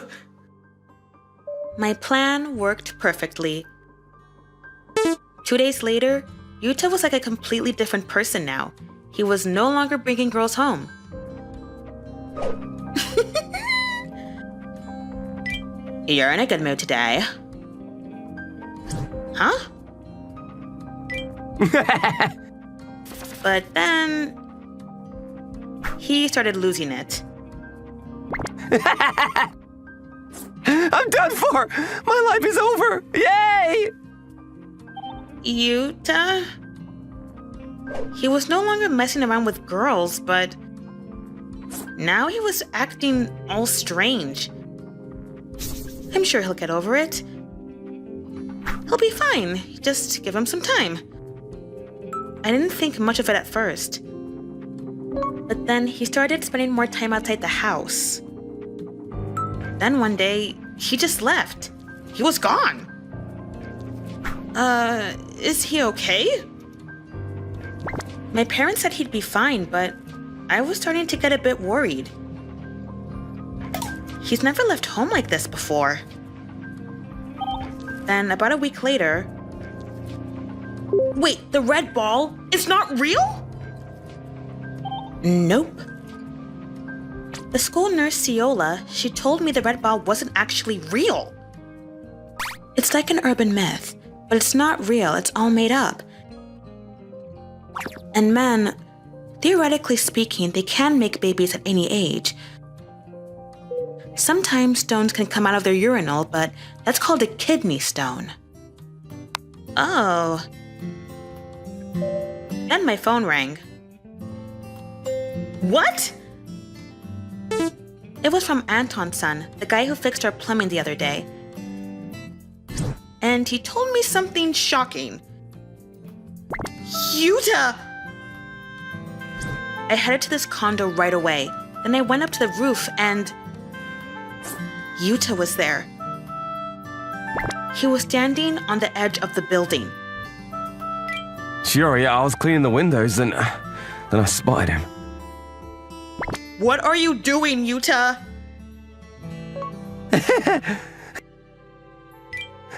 My plan worked perfectly. 2 days later, Yuta was like a completely different person now. He was no longer bringing girls home. You're in a good mood today. Huh? But then... he started losing it. I'm done for! My life is over! Yay! Yuta? He was no longer messing around with girls, but now he was acting all strange. I'm sure he'll get over it. He'll be fine. Just give him some time. I didn't think much of it at first. But then he started spending more time outside the house. Then one day, he just left. He was gone. Is he okay? My parents said he'd be fine, but I was starting to get a bit worried. He's never left home like this before. Then, about a week later... Wait, the red ball is not real? Nope. The school nurse, Ciola, she told me the red ball wasn't actually real. It's like an urban myth, but it's not real, it's all made up. And men, theoretically speaking, they can make babies at any age. Sometimes stones can come out of their urinal, but that's called a kidney stone. Oh. Then my phone rang. What? It was from Anton's son, the guy who fixed our plumbing the other day. And he told me something shocking. Yuta! I headed to this condo right away. Then I went up to the roof and... Yuta was there. He was standing on the edge of the building. Sure, yeah, I was cleaning the windows and then I spotted him. What are you doing, Yuta?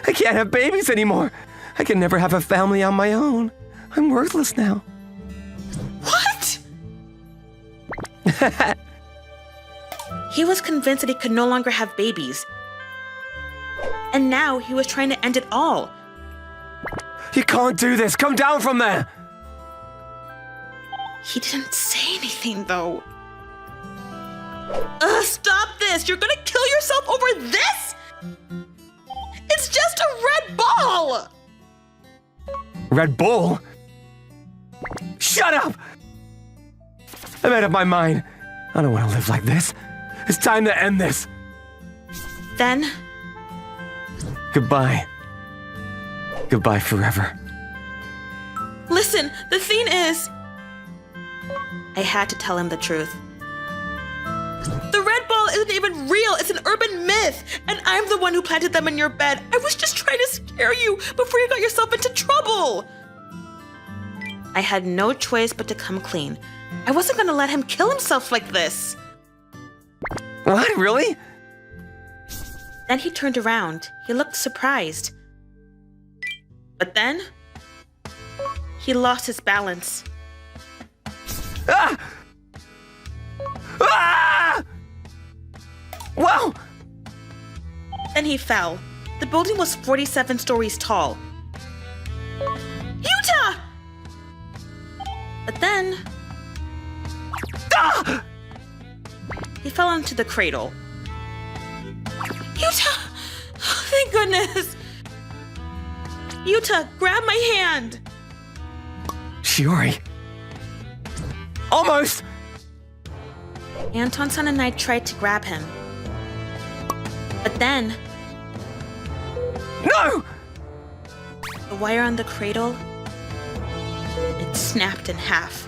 I can't have babies anymore. I can never have a family on my own. I'm worthless now. What? He was convinced that he could no longer have babies. And now he was trying to end it all. You can't do this. Come down from there. He didn't say anything, though. Stop this! You're gonna kill yourself over this? It's just a red ball! Red Bull? Shut up! I made up my mind. I don't want to live like this. It's time to end this. Then... Goodbye. Goodbye forever. Listen, the thing is... I had to tell him the truth. The red ball isn't even real, it's an urban myth, and I'm the one who planted them in your bed. I was just trying to scare you before you got yourself into trouble. I had no choice but to come clean. I wasn't gonna let him kill himself like this. What, really? Then he turned around. He looked surprised. But then, he lost his balance. Ah! Ah! Whoa! Then he fell. The building was 47 stories tall. Yuta! But then, Ah! he fell into the cradle. Yuta! Oh, thank goodness! Yuta, grab my hand! Shiori. Almost! Anton-san and I tried to grab him. But then, No! the wire on the cradle, it snapped in half.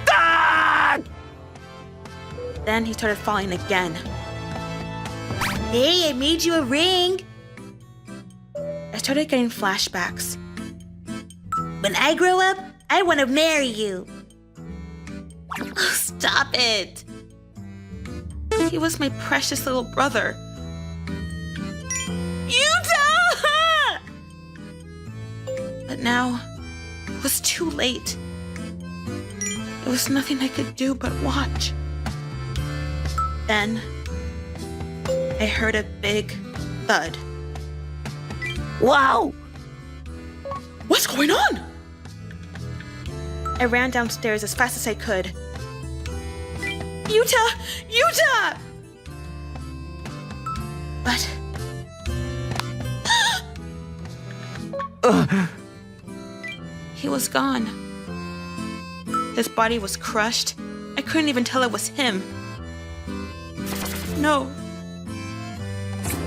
Ah! Then he started falling again. Hey, I made you a ring! I started getting flashbacks. When I grow up, I want to marry you. Stop it! He was my precious little brother. Yuta! But now, it was too late. There was nothing I could do but watch. Then, I heard a big thud. Wow! What's going on? I ran downstairs as fast as I could. Yuta! Yuta! But... he was gone. His body was crushed. I couldn't even tell it was him. No.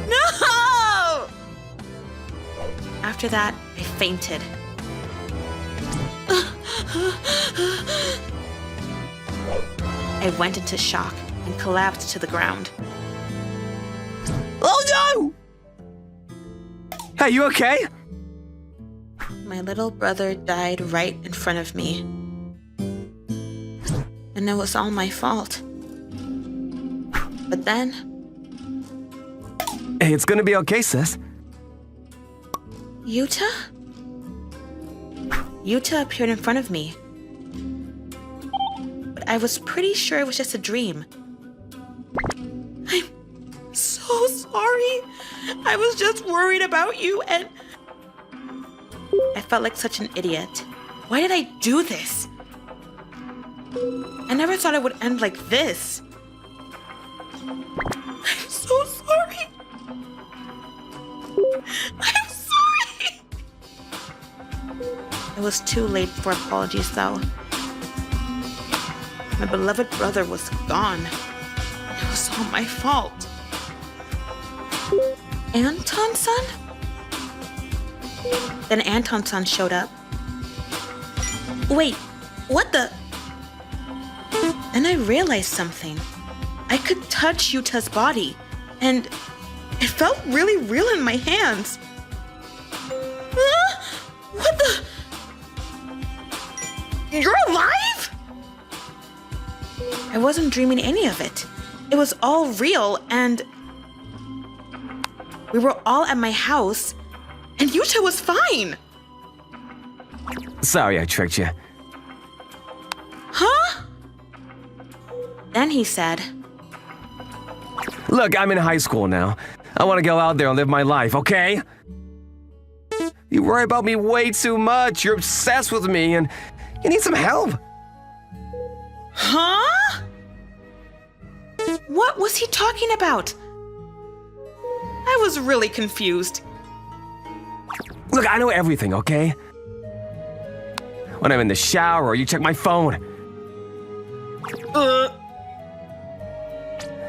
No! After that, I fainted. I went into shock and collapsed to the ground. Oh no! Hey, you okay? My little brother died right in front of me. And it was all my fault. But then, Hey, it's gonna be okay, sis. Yuta? Yuta appeared in front of me. But I was pretty sure it was just a dream. I'm so sorry. I was just worried about you and... I felt like such an idiot. Why did I do this? I never thought it would end like this. I'm so sorry. I'm sorry. It was too late for apologies, though. My beloved brother was gone. It was all my fault. Anton-san? Then Anton-san showed up. Wait, what the? Then I realized something. I could touch Yuta's body, and it felt really real in my hands. What the? You're alive? I wasn't dreaming any of it. It was all real, and we were all at my house, and Yuta was fine. Sorry I tricked you. Huh? Then he said, Look, I'm in high school now. I want to go out there and live my life, okay? You worry about me way too much. You're obsessed with me, and you need some help. huh? What was he talking about? I was really confused. Look, I know everything, okay? When I'm in the shower, you check my phone.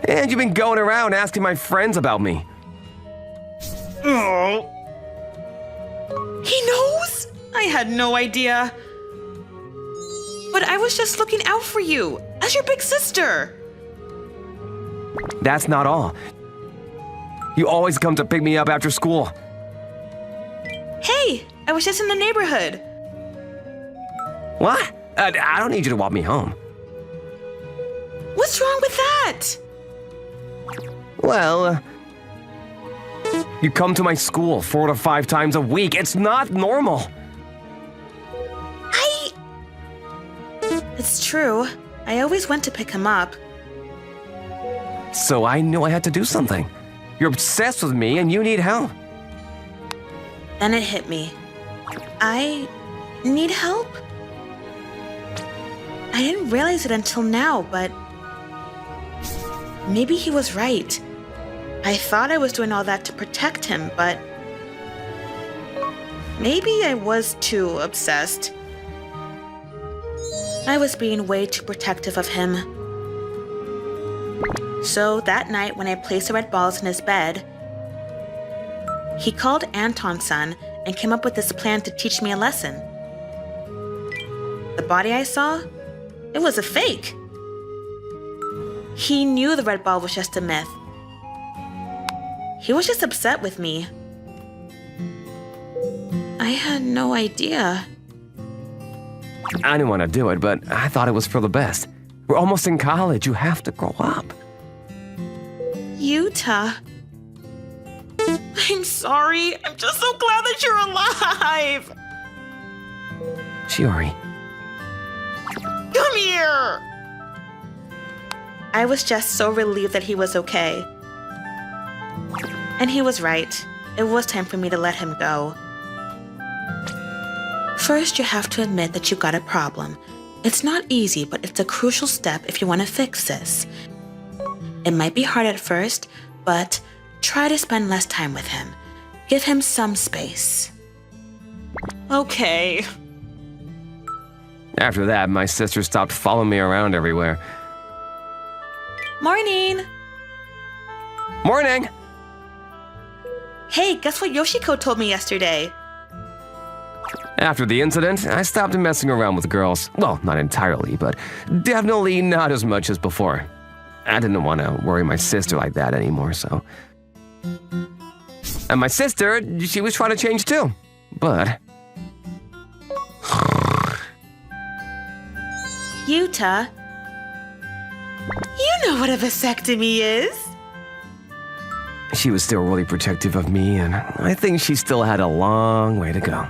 And you've been going around asking my friends about me. He knows? I had no idea. But I was just looking out for you, as your big sister. That's not all. You always come to pick me up after school. Hey, I was just in the neighborhood. What? I don't need you to walk me home. What's wrong with that? Well, you come to my school 4 to 5 times a week. It's not normal. It's true. I always went to pick him up. So I knew I had to do something. You're obsessed with me and you need help. Then it hit me. I need help? I didn't realize it until now, but maybe he was right. I thought I was doing all that to protect him, but maybe I was too obsessed. I was being way too protective of him. So that night when I placed the red balls in his bed, he called Anton-san and came up with this plan to teach me a lesson. The body I saw, it was a fake. He knew the red ball was just a myth. He was just upset with me. I had no idea. I didn't want to do it, but I thought it was for the best. We're almost in college. You have to grow up. Yuta. I'm sorry. I'm just so glad that you're alive. Shiori. Come here. I was just so relieved that he was okay. And he was right. It was time for me to let him go. First, you have to admit that you got a problem. It's not easy, but it's a crucial step if you want to fix this. It might be hard at first, but try to spend less time with him. Give him some space. Okay. After that, my sister stopped following me around everywhere. Morning! Morning! Hey, guess what Yoshiko told me yesterday? After the incident, I stopped messing around with girls. Well, not entirely, but definitely not as much as before. I didn't want to worry my sister like that anymore, so... And my sister, she was trying to change too. But... Yuta, you know what a vasectomy is. She was still really protective of me, and I think she still had a long way to go.